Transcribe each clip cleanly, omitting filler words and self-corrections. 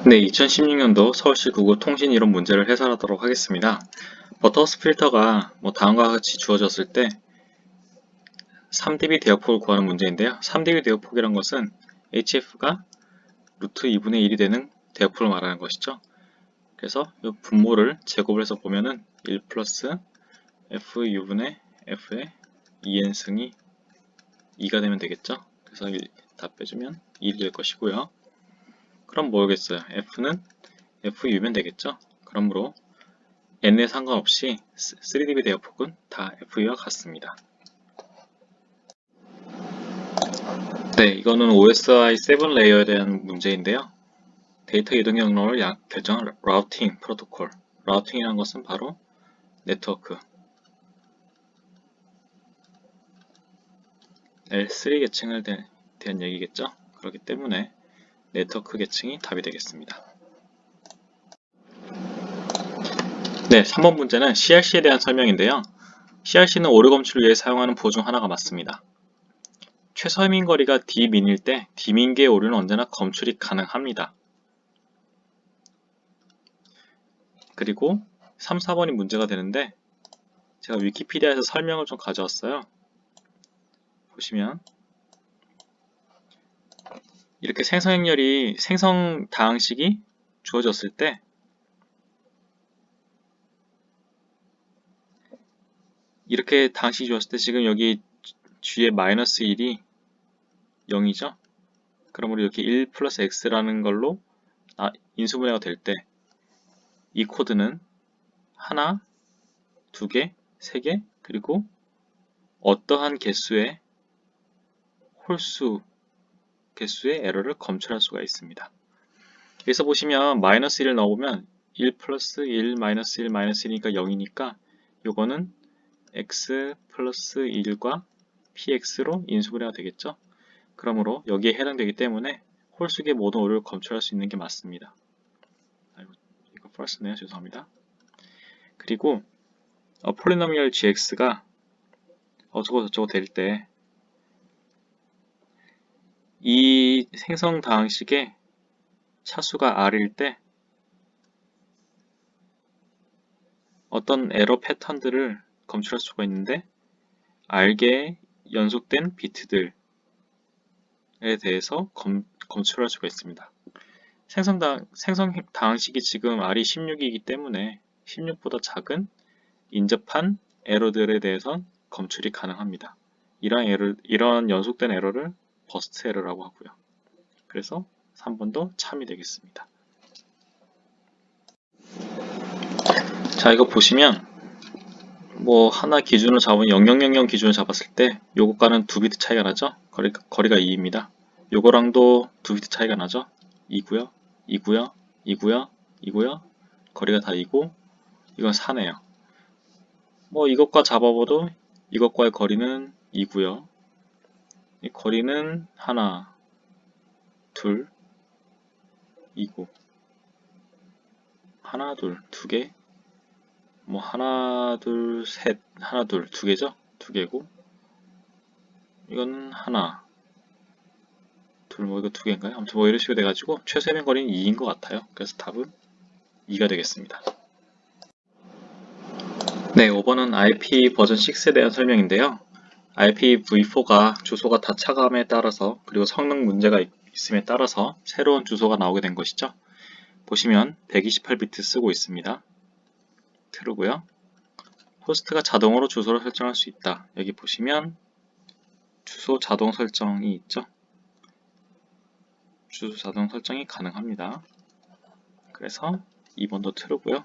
네, 2016년도 서울시 국어 통신 이론 문제를 해설하도록 하겠습니다. 버터스 필터가 다음과 같이 주어졌을 때 3dB 대역폭을 구하는 문제인데요. 3dB 대역폭이란 것은 HF가 루트 2분의 1이 되는 대역폭을 말하는 것이죠. 그래서 이 분모를 제곱을 해서 보면은 1 플러스 FU분의 F의 2n승이 2가 되면 되겠죠. 그래서 1 다 빼주면 1이 될 것이고요. 그럼 뭐겠어요? F는 FU면 되겠죠. 그러므로 n에 상관없이 3dB 대역폭은 다 FU와 같습니다. 네, 이거는 OSI 7 레이어에 대한 문제인데요. 데이터 이동 경로를 결정한 라우팅 프로토콜. 라우팅이라는 것은 바로 네트워크 L3 계층에 대한 얘기겠죠. 그렇기 때문에 네트워크 계층이 답이 되겠습니다. 네, 3번 문제는 CRC에 대한 설명인데요. CRC는 오류 검출을 위해 사용하는 보호 중 하나가 맞습니다. 최서민 거리가 D민일 때 D민계의 오류는 언제나 검출이 가능합니다. 그리고 3, 4번이 문제가 되는데 제가 위키피디아에서 설명을 좀 가져왔어요. 보시면 이렇게 생성 다항식이 주어졌을 때 이렇게 다항식이 주어졌을 때 지금 여기 G의 마이너스 1이 0이죠. 그러므로 이렇게 1 플러스 X라는 걸로 인수분해가 될 때 이 코드는 하나, 두 개, 세 개, 그리고 어떠한 개수의 홀수 개수의 에러를 검출할 수가 있습니다. 여기서 보시면 마이너스 1을 넣어보면 1 플러스 1 마이너스 1 마이너스 1이니까 0이니까 요거는 x 플러스 1과 px로 인수분해가 되겠죠. 그러므로 여기에 해당되기 때문에 홀수의 모든 오류를 검출할 수 있는 게 맞습니다. 이거 플러스네요. 죄송합니다. 그리고 폴리노미얼 gx가 어쩌고저쩌고 될 때 이 생성 다항식의 차수가 r일 때 어떤 에러 패턴들을 검출할 수가 있는데 r개의 연속된 비트들에 대해서 검출할 수가 있습니다. 생성 다항식이 지금 r이 16이기 때문에 16보다 작은 인접한 에러들에 대해선 검출이 가능합니다. 이러한 연속된 에러를 버스트 에러라고 하고요. 그래서 3번도 참이 되겠습니다. 자, 이거 보시면 하나 기준으로 잡으면 0000 기준으로 잡았을 때 요거과는 2비트 차이가 나죠? 거리가 2입니다. 요거랑도 2비트 차이가 나죠? 2고요, 2고요, 2고요, 2고요. 거리가 다 2고 이건 4네요. 이것과 잡아봐도 이것과의 거리는 2고요. 이 거리는 하나, 둘, 2고 하나, 둘, 두 개. 하나, 둘, 셋, 하나, 둘, 두 개죠? 두 개고 이건 하나, 둘, 이거 두 개인가요? 아무튼 이런 식으로 돼가지고 최소의 거리는 2인 것 같아요. 그래서 답은 2가 되겠습니다. 네, 5번은 IP 버전 6에 대한 설명인데요. IPv4가 주소가 다 차감에 따라서 그리고 성능 문제가 있음에 따라서 새로운 주소가 나오게 된 것이죠. 보시면 128비트 쓰고 있습니다. 트루고요. 호스트가 자동으로 주소를 설정할 수 있다. 여기 보시면 주소 자동 설정이 있죠. 주소 자동 설정이 가능합니다. 그래서 2번도 트루고요.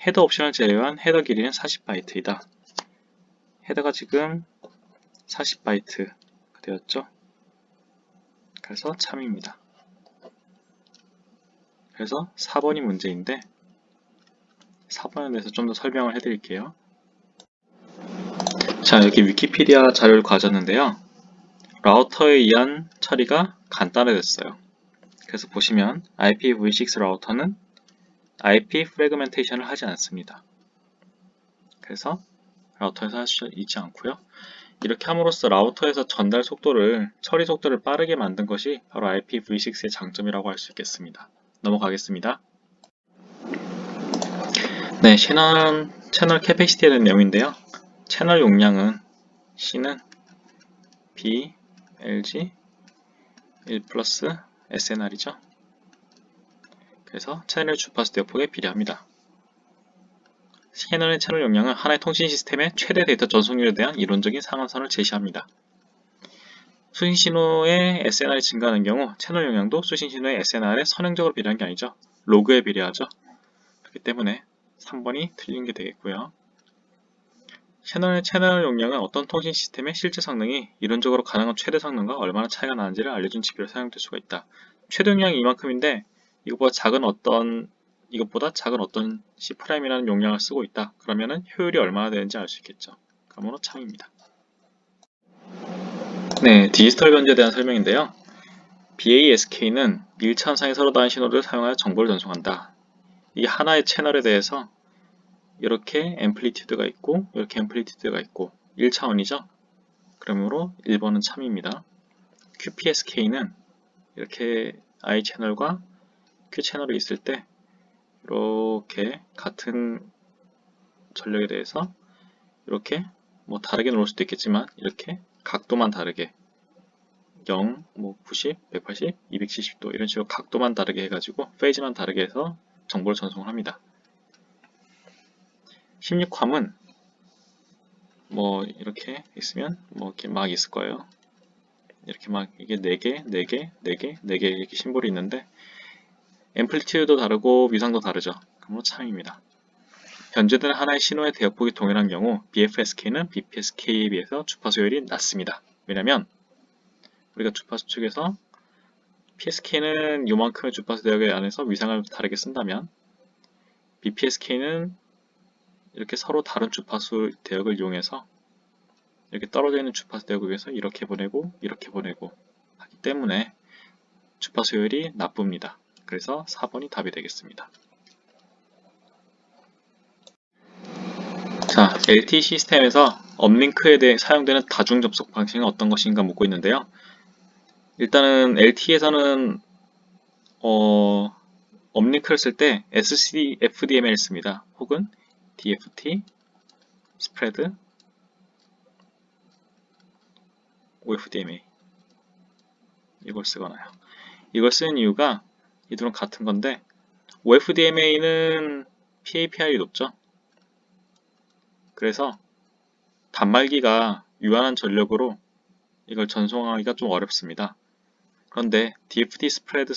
헤더 옵션을 제외한 헤더 길이는 40바이트이다. 헤더가 지금 40바이트가 되었죠. 그래서 참입니다. 그래서 4번이 문제인데 4번에 대해서 좀 더 설명을 해드릴게요. 자, 여기 위키피디아 자료를 가졌는데요. 라우터에 의한 처리가 간단해졌어요. 그래서 보시면 IPv6 라우터는 IP 프래그멘테이션을 하지 않습니다. 그래서 라우터에서 할 수 있지 않고요. 이렇게 함으로써 라우터에서 처리 속도를 빠르게 만든 것이 바로 IPv6의 장점이라고 할 수 있겠습니다. 넘어가겠습니다. 네, 채널 캐패시티에 대한 내용인데요. 채널 용량은 C는 B, LG, 1 플러스 SNR이죠. 그래서 채널 주파수 대역폭에 비례합니다. 채널의 채널 용량은 하나의 통신 시스템의 최대 데이터 전송률에 대한 이론적인 상한선을 제시합니다. 수신 신호의 SNR이 증가하는 경우 채널 용량도 수신 신호의 SNR에 선행적으로 비례하는 게 아니죠. 로그에 비례하죠. 그렇기 때문에 3번이 틀린 게 되겠고요. 채널 용량은 어떤 통신 시스템의 실제 성능이 이론적으로 가능한 최대 성능과 얼마나 차이가 나는지를 알려준 지표로 사용될 수가 있다. 최대 용량이 이만큼인데 이것보다 작은 어떤 C'이라는 용량을 쓰고 있다. 그러면은 효율이 얼마나 되는지 알 수 있겠죠. 그러므로 참입니다. 네, 디지털 변조에 대한 설명인데요. BASK는 1차원상의 서로 다른 신호를 사용하여 정보를 전송한다. 이 하나의 채널에 대해서 이렇게 앰플리튜드가 있고 이렇게 앰플리튜드가 있고 1차원이죠. 그러므로 1번은 참입니다. QPSK는 이렇게 I 채널과 Q 채널이 있을 때 이렇게 같은 전력에 대해서 이렇게 뭐 다르게 놓을 수도 있겠지만 이렇게 각도만 다르게 0, 90, 180, 270도 이런 식으로 각도만 다르게 해가지고 페이지만 다르게 해서 정보를 전송을 합니다. 16함은 뭐 이렇게 있으면 뭐 이렇게 막 있을 거예요. 이렇게 막 이게 4개, 4개, 4개, 4개 이렇게 심볼이 있는데 앰플리튜드도 다르고 위상도 다르죠. 그러므로 참입니다. 변제되는 하나의 신호의 대역폭이 동일한 경우 BFSK는 BPSK에 비해서 주파수 효율이 낮습니다. 왜냐면 우리가 주파수 측에서 PSK는 요만큼의 주파수 대역 안에서 위상을 다르게 쓴다면 BPSK는 이렇게 서로 다른 주파수 대역을 이용해서 이렇게 떨어져 있는 주파수 대역을 위해서 이렇게 보내고 하기 때문에 주파수 효율이 나쁩니다. 그래서 4번이 답이 되겠습니다. 자, LTE 시스템에서 업링크에 대해 사용되는 다중 접속 방식은 어떤 것인가 묻고 있는데요. 일단은 LTE에서는 업링크를 쓸 때 SCD FDMA를 씁니다. 혹은 DFT, 스프레드, OFDMA 이걸 쓰거나요. 이걸 쓰는 이유가 이 둘은 같은 건데 OFDMA는 PAPR이 높죠. 그래서 단말기가 유한한 전력으로 이걸 전송하기가 좀 어렵습니다. 그런데 DFT 스프레드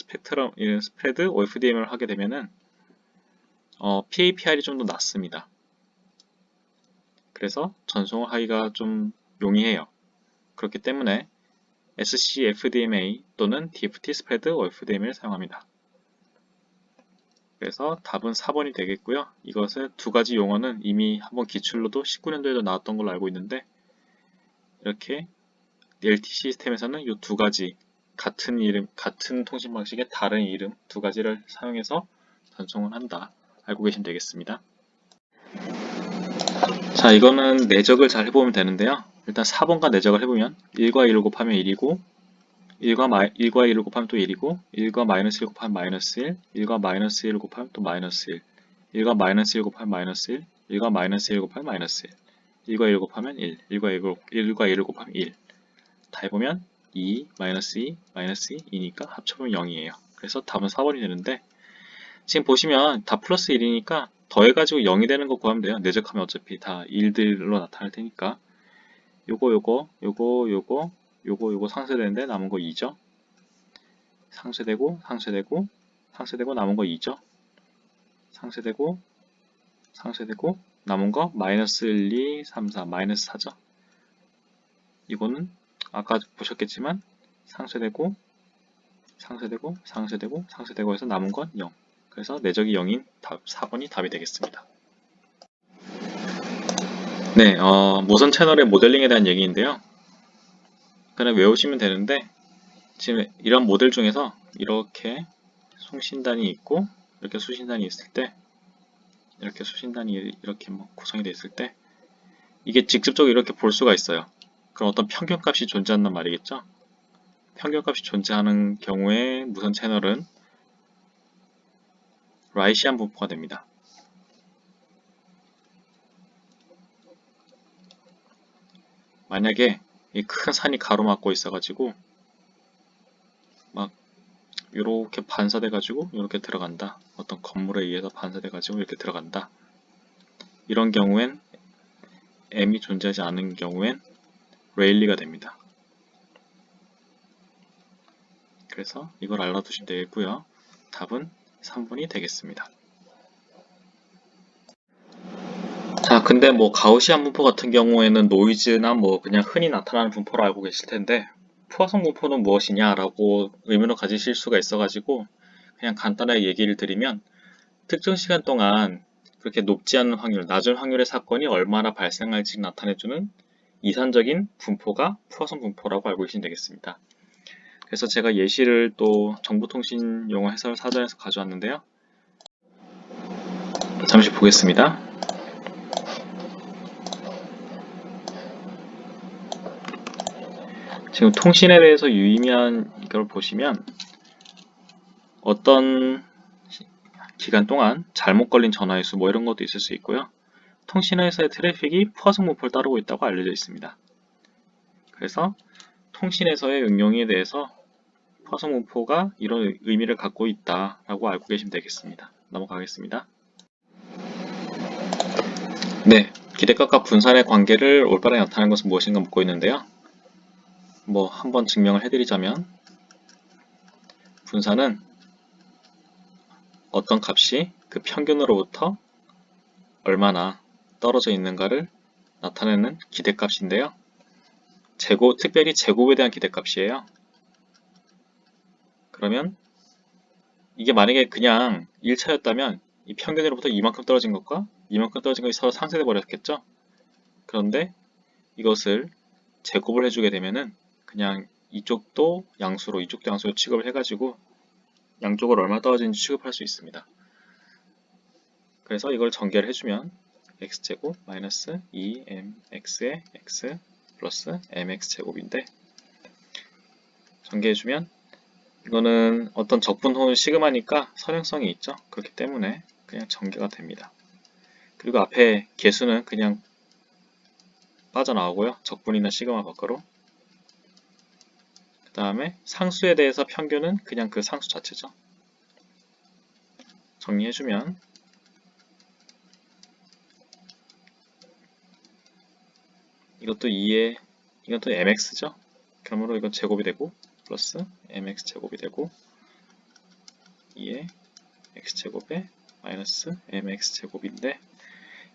OFDM을 하게 되면은 PAPR이 좀 더 낮습니다. 그래서 전송을 하기가 좀 용이해요. 그렇기 때문에 SC-FDMA 또는 DFT 스프레드 OFDM을 사용합니다. 그래서 답은 4번이 되겠고요. 이것의 두 가지 용어는 이미 한번 기출로도 19년도에도 나왔던 걸로 알고 있는데 이렇게 LTE 시스템에서는 이 두 가지 같은 이름, 같은 통신 방식의 다른 이름 두 가지를 사용해서 전송을 한다. 알고 계시면 되겠습니다. 자, 이거는 내적을 잘 해보면 되는데요. 일단 4번과 내적을 해보면 1과 1을 곱하면 1이고 1과 1을 곱하면 또 1이고 1과 마이너스 1 곱하면 마이너스 1 1과 마이너스 1을 곱하면 또 마이너스 1 1과 마이너스 1 곱하면 마이너스 1 1과 마이너스 1 곱하면 마이너스 1 1과 1 곱하면 1 1과 1을 곱하면 1 다 해보면 2, 마이너스 2, 마이너스 2이니까 합쳐보면 0이에요. 그래서 답은 4번이 되는데 지금 보시면 다 플러스 1이니까 더해가지고 0이 되는 거 구하면 돼요. 내적하면 어차피 다 1들로 나타날 테니까 요거 상쇄되는데 남은 거 2죠. 상쇄되고 남은 거 2죠. 상쇄되고 남은 거 마이너스 1, 2, 3, 4 마이너스 4죠. 이거는 아까 보셨겠지만 상쇄되고 해서 남은 건 0. 그래서 내적이 0인 4번이 답이 되겠습니다. 네, 무선 채널의 모델링에 대한 얘기인데요. 그냥 외우시면 되는데 지금 이런 모델 중에서 이렇게 송신단이 있고 이렇게 수신단이 있을 때 이렇게 수신단이 이렇게 뭐 구성이 되어 있을 때 이게 직접적으로 이렇게 볼 수가 있어요. 그럼 어떤 평균값이 존재한단 말이겠죠. 평균값이 존재하는 경우에 무선 채널은 라이시안 분포가 됩니다. 만약에 이 큰 산이 가로막고 있어가지고 막 이렇게 반사돼가지고 이렇게 들어간다. 어떤 건물에 의해서 반사돼가지고 이렇게 들어간다. 이런 경우엔 M이 존재하지 않은 경우엔 레일리가 됩니다. 그래서 이걸 알아두시면 되겠고요. 답은 3번이 되겠습니다. 자, 근데 뭐 가우시안 분포 같은 경우에는 노이즈나 뭐 그냥 흔히 나타나는 분포로 알고 계실 텐데 포화성 분포는 무엇이냐라고 의문을 가지실 수가 있어가지고 그냥 간단하게 얘기를 드리면 특정 시간 동안 그렇게 높지 않은 확률, 낮은 확률의 사건이 얼마나 발생할지 나타내주는 이산적인 분포가 포화성 분포라고 알고 계시면 되겠습니다. 그래서 제가 예시를 또 정보통신 용어 해설 사전에서 가져왔는데요. 잠시 보겠습니다. 지금 통신에 대해서 유의미한 걸 보시면 어떤 기간 동안 잘못 걸린 전화의 수 뭐 이런 것도 있을 수 있고요. 통신회사의 트래픽이 포화성 분포를 따르고 있다고 알려져 있습니다. 그래서 통신에서의 응용에 대해서 포화성 분포가 이런 의미를 갖고 있다라고 알고 계시면 되겠습니다. 넘어가겠습니다. 네, 기대값과 분산의 관계를 올바르게 나타내는 것은 무엇인가 묻고 있는데요. 뭐 한번 증명을 해드리자면 분산은 어떤 값이 그 평균으로부터 얼마나 떨어져 있는가를 나타내는 기대값인데요. 특별히 제곱에 대한 기대값이에요. 그러면 이게 만약에 그냥 1차였다면 이 평균으로부터 이만큼 떨어진 것과 이만큼 떨어진 것이 서로 상쇄돼 버렸겠죠? 그런데 이것을 제곱을 해주게 되면은 그냥 이쪽도 양수로 취급을 해가지고 양쪽을 얼마 떨어지는지 취급할 수 있습니다. 그래서 이걸 전개를 해주면 x제곱 마이너스 2mx의 x 플러스 mx제곱인데 전개해주면 이거는 어떤 적분호 시그마니까 선행성이 있죠. 그렇기 때문에 그냥 전개가 됩니다. 그리고 앞에 개수는 그냥 빠져나오고요. 적분이나 시그마 밖으로. 그 다음에 상수에 대해서 평균은 그냥 그 상수 자체죠. 정리해주면 이것도 mx죠. 그러므로 이건 제곱이 되고 플러스 mx 제곱이 되고 2의 x제곱에 마이너스 mx 제곱인데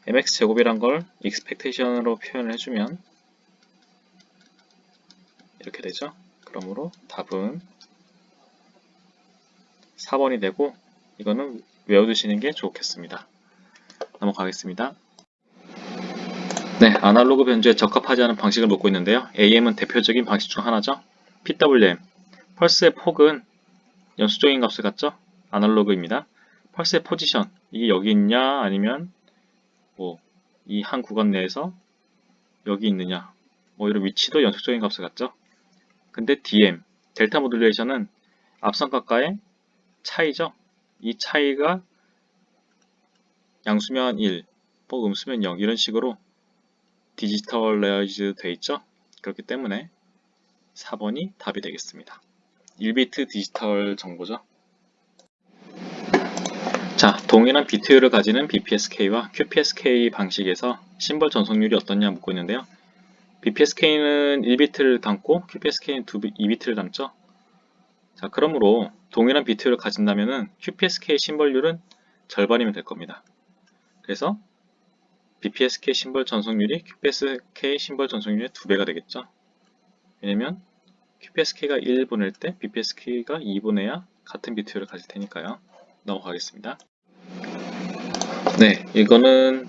mx 제곱이란 걸 expectation으로 표현을 해주면 이렇게 되죠. 그러므로 답은 4번이 되고 이거는 외워두시는 게 좋겠습니다. 넘어가겠습니다. 네, 아날로그 변조에 적합하지 않은 방식을 묻고 있는데요. AM은 대표적인 방식 중 하나죠. PWM, 펄스의 폭은 연수적인 값을 갖죠. 아날로그입니다. 펄스의 포지션, 이게 여기 있냐 아니면 뭐 이 한 구간 내에서 여기 있느냐 뭐 이런 위치도 연속적인 값을 갖죠. 근데 DM, 델타 모듈레이션은 앞선값과의 차이죠. 이 차이가 양수면 1, 뭐 음수면 0 이런 식으로 디지털라이즈 돼 있죠. 그렇기 때문에 4번이 답이 되겠습니다. 1비트 디지털 정보죠. 자, 동일한 비트율을 가지는 BPSK와 QPSK 방식에서 심벌 전송률이 어떻냐 묻고 있는데요. BPSK는 1비트를 담고 QPSK는 2비트를 담죠. 자, 그러므로 동일한 비트율을 가진다면은 QPSK 심벌률은 절반이면 될 겁니다. 그래서 BPSK 심벌 전송률이 QPSK 심벌 전송률의 2배가 되겠죠. 왜냐면 QPSK가 1 보낼 때 BPSK가 2 보내야 같은 비트율을 가질 테니까요. 넘어가겠습니다. 네, 이거는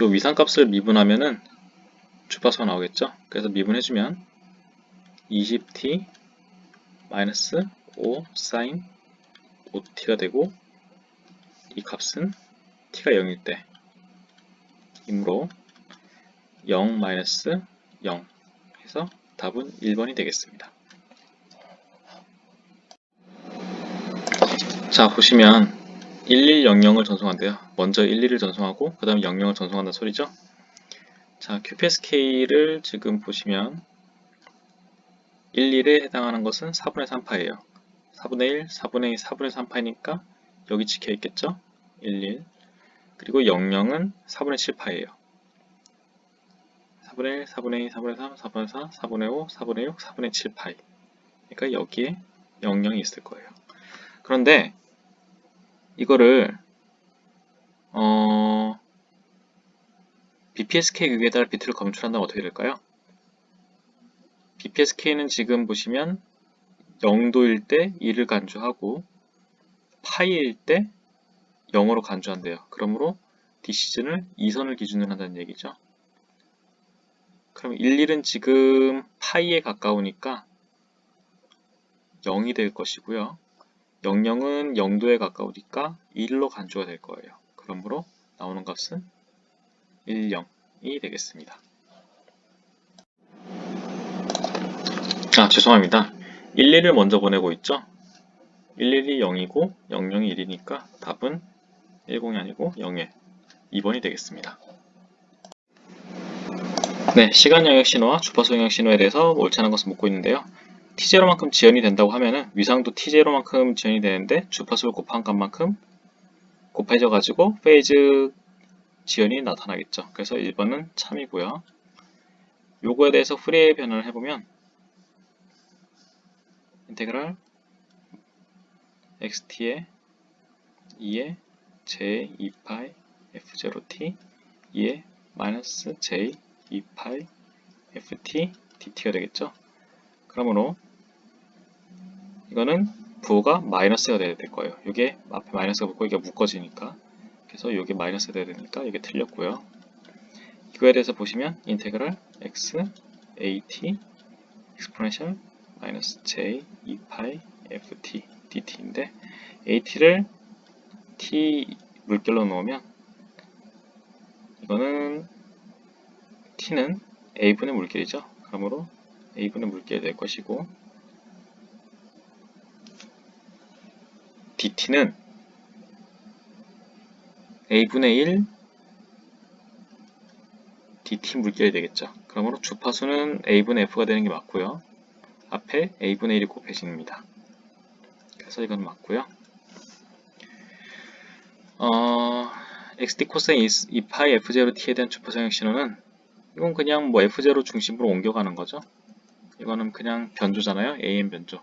요 위상값을 미분하면은 주파수가 나오겠죠. 그래서 미분해주면 20t 마이너스 5 사인 5t가 되고 이 값은 t가 0일 때 이므로 0 마이너스 0 해서 답은 1번이 되겠습니다. 자, 보시면 1100을 전송한대요. 먼저 11을 전송하고 그 다음에 00을 전송한다는 소리죠. 자, QPSK를 지금 보시면 11에 해당하는 것은 4분의 3파예요. 4분의 1, 4분의 2, 4분의 3파이니까 여기 찍혀 있겠죠? 11. 그리고 00은 4분의 7파예요. 4분의 1, 4분의 2, 4분의 3, 4분의 4, 4분의 5, 4분의 6, 4분의 7파이. 그러니까 여기에 00이 있을 거예요. 그런데 이거를 BPSK 규격에 따라 비트를 검출한다면 어떻게 될까요? BPSK는 지금 보시면 0도일 때 1을 간주하고 파이일 때 0으로 간주한대요. 그러므로 디시즌을 2선을 기준으로 한다는 얘기죠. 그럼 11은 지금 파이에 가까우니까 0이 될 것이고요. 00은 0도에 가까우니까 1로 간주가 될 거예요. 그러므로 나오는 값은 10이 되겠습니다. 죄송합니다. 11을 먼저 보내고 있죠. 11이 0이고 00이 1이니까 답은 10이 아니고 0에 2번이 되겠습니다. 네, 시간 영역 신호와 주파수 영역 신호에 대해서 옳지 않은 것을 묻고 있는데요. T0만큼 지연이 된다고 하면은 위상도 T0만큼 지연이 되는데 주파수를 곱한 값만큼 곱해져 가지고 페이즈 지연이 나타나겠죠. 그래서 1번은 참이고요. 요거에 대해서 프리에 변환을 해보면 인테그랄 xt에 2에 j 2파이 f0t 2에 마이너스 j 2파이 ft dt가 되겠죠. 그러므로 이거는 부호가 마이너스가 돼야 될 거예요. 이게 앞에 마이너스가 붙고 이게 묶어지니까. 그래서 이게 마이너스가 돼야 되니까 이게 틀렸고요. 이거에 대해서 보시면 인테그랄 x at exponential 마이너스 j 2파이 ft dt인데 at를 t 물결로 넣으면 이거는 t는 a분의 물결이죠. 그러므로 a분의 물결이 될 것이고 dt는 a분의 1 dt 물결이 되겠죠. 그러므로 주파수는 a분의 f가 되는 게 맞고요. 앞에 a분의 1이 곱해집니다. 그래서 이건 맞고요. xd 코사인 2파이 f0t에 대한 주파수 영역 신호는 이건 그냥 뭐 f0 중심으로 옮겨가는 거죠. 이거는 그냥 변조잖아요. am 변조.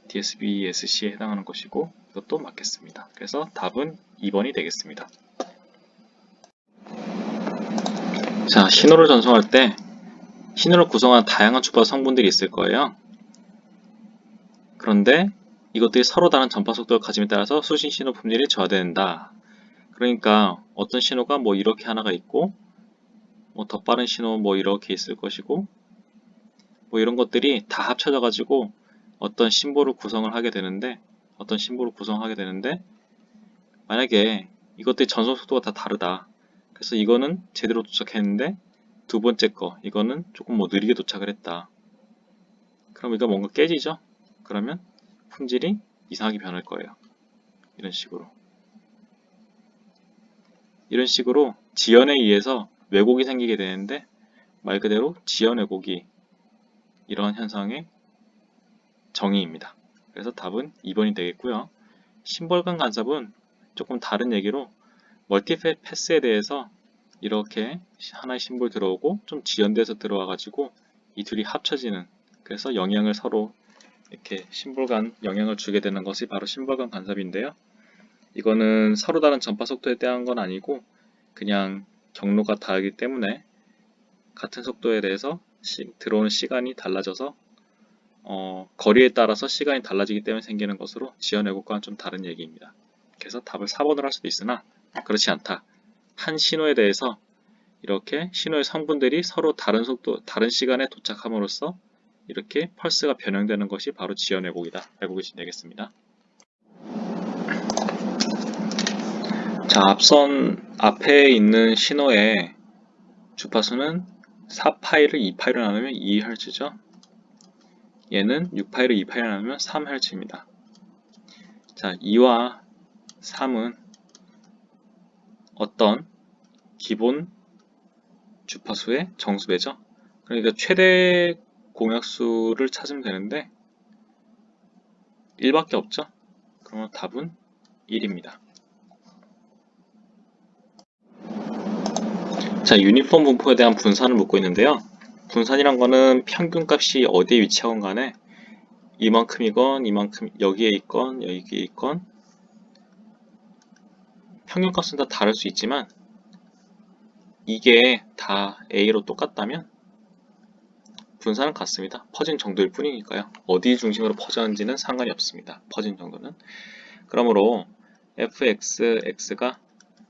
DSB-SC에 해당하는 것이고 이것도 맞겠습니다. 그래서 답은 2번이 되겠습니다. 자, 신호를 전송할 때 신호를 구성하는 다양한 주파수 성분들이 있을 거예요. 그런데 이것들이 서로 다른 전파 속도를 가짐에 따라서 수신 신호 품질이 저하된다. 그러니까 어떤 신호가 뭐 이렇게 하나가 있고 뭐 더 빠른 신호 뭐 이렇게 있을 것이고 뭐 이런 것들이 다 합쳐져 가지고 어떤 심볼을 구성하게 되는데 만약에 이것들이 전송 속도가 다 다르다. 그래서 이거는 제대로 도착했는데 두 번째 거 이거는 조금 뭐 느리게 도착을 했다. 그럼 이거 뭔가 깨지죠? 그러면 품질이 이상하게 변할 거예요. 이런 식으로 지연에 의해서 왜곡이 생기게 되는데 말 그대로 지연 왜곡이 이러한 현상의 정의입니다. 그래서 답은 2번이 되겠고요. 심벌간 간섭은 조금 다른 얘기로 멀티패스에 대해서 이렇게 하나의 심볼 들어오고 좀 지연돼서 들어와 가지고 이 둘이 합쳐지는, 그래서 영향을 서로 이렇게 심볼 간 영향을 주게 되는 것이 바로 심벌간 간섭인데요. 이거는 서로 다른 전파 속도에 대한 건 아니고 그냥 경로가 다르기 때문에 같은 속도에 대해서 들어오는 시간이 달라져서 거리에 따라서 시간이 달라지기 때문에 생기는 것으로 지연 왜곡과는 좀 다른 얘기입니다. 그래서 답을 4번으로 할 수도 있으나 그렇지 않다. 한 신호에 대해서 이렇게 신호의 성분들이 서로 다른 속도, 다른 시간에 도착함으로써 이렇게 펄스가 변형되는 것이 바로 지연 왜곡이다. 알고 계시면 되겠습니다. 자, 앞에 있는 신호의 주파수는 4파이를 2파이로 나누면 2Hz죠. 얘는 6파이를 2파이로 나누면 3Hz입니다. 자, 2와 3은 어떤 기본 주파수의 정수배죠. 그러니까 최대 공약수를 찾으면 되는데 1밖에 없죠. 그러면 답은 1입니다. 자, 유니폼 분포에 대한 분산을 묻고 있는데요. 분산이란 거는 평균값이 어디에 위치하건 간에 이만큼이건 이만큼 여기에 있건 여기에 있건 평균값은 다 다를 수 있지만 이게 다 A로 똑같다면 분산은 같습니다. 퍼진 정도일 뿐이니까요. 어디 중심으로 퍼졌는지는 상관이 없습니다. 퍼진 정도는. 그러므로 fx가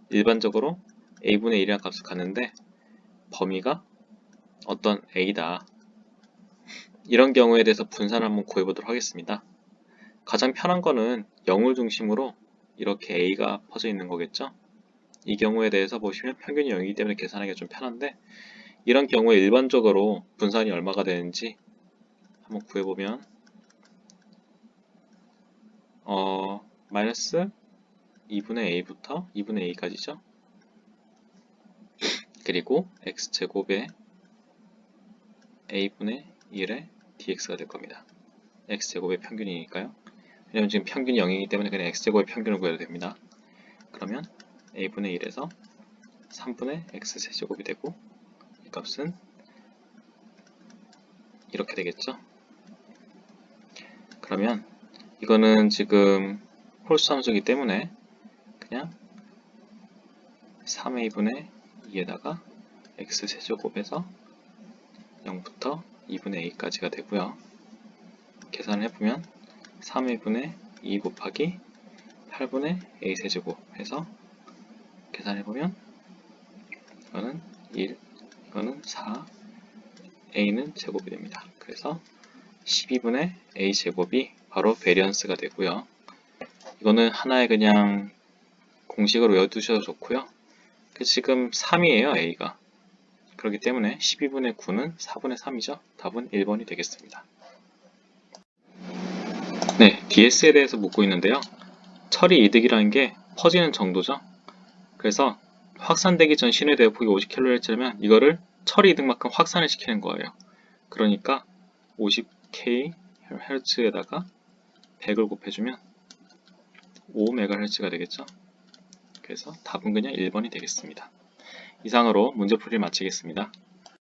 일반적으로 a분의 1이라는 값을 갖는데 범위가 어떤 a다. 이런 경우에 대해서 분산을 한번 구해보도록 하겠습니다. 가장 편한 거는 0을 중심으로 이렇게 a가 퍼져 있는 거겠죠. 이 경우에 대해서 보시면 평균이 0이기 때문에 계산하기가 좀 편한데 이런 경우에 일반적으로 분산이 얼마가 되는지 한번 구해보면 마이너스 2분의 a부터 2분의 a까지죠. 그리고 x제곱에 a분의 1의 dx가 될 겁니다. x제곱의 평균이니까요. 왜냐면 지금 평균이 0이기 때문에 그냥 x제곱의 평균을 구해도 됩니다. 그러면 a분의 1에서 3분의 x세제곱이 되고 이 값은 이렇게 되겠죠. 그러면 이거는 지금 홀수 함수이기 때문에 그냥 3a분의 2에다가 x세제곱에서 0부터 2분의 a까지가 되고요. 계산을 해보면 3a분의 2 곱하기 8분의 a세제곱 해서 계산해보면 이거는 1, 이거는 4, a는 제곱이 됩니다. 그래서 12분의 a제곱이 바로 베리언스가 되고요. 이거는 하나의 그냥 공식으로 외워두셔도 좋고요. 지금 3이에요, a가. 그렇기 때문에 12분의 9는 4분의 3이죠. 답은 1번이 되겠습니다. 네, DS에 대해서 묻고 있는데요. 처리 이득이라는 게 퍼지는 정도죠. 그래서 확산되기 전 신호의 대폭이 50kHz면 이거를 처리 이득만큼 확산을 시키는 거예요. 그러니까 50kHz에다가 100을 곱해주면 5MHz가 되겠죠. 그래서 답은 그냥 1번이 되겠습니다. 이상으로 문제풀이를 마치겠습니다.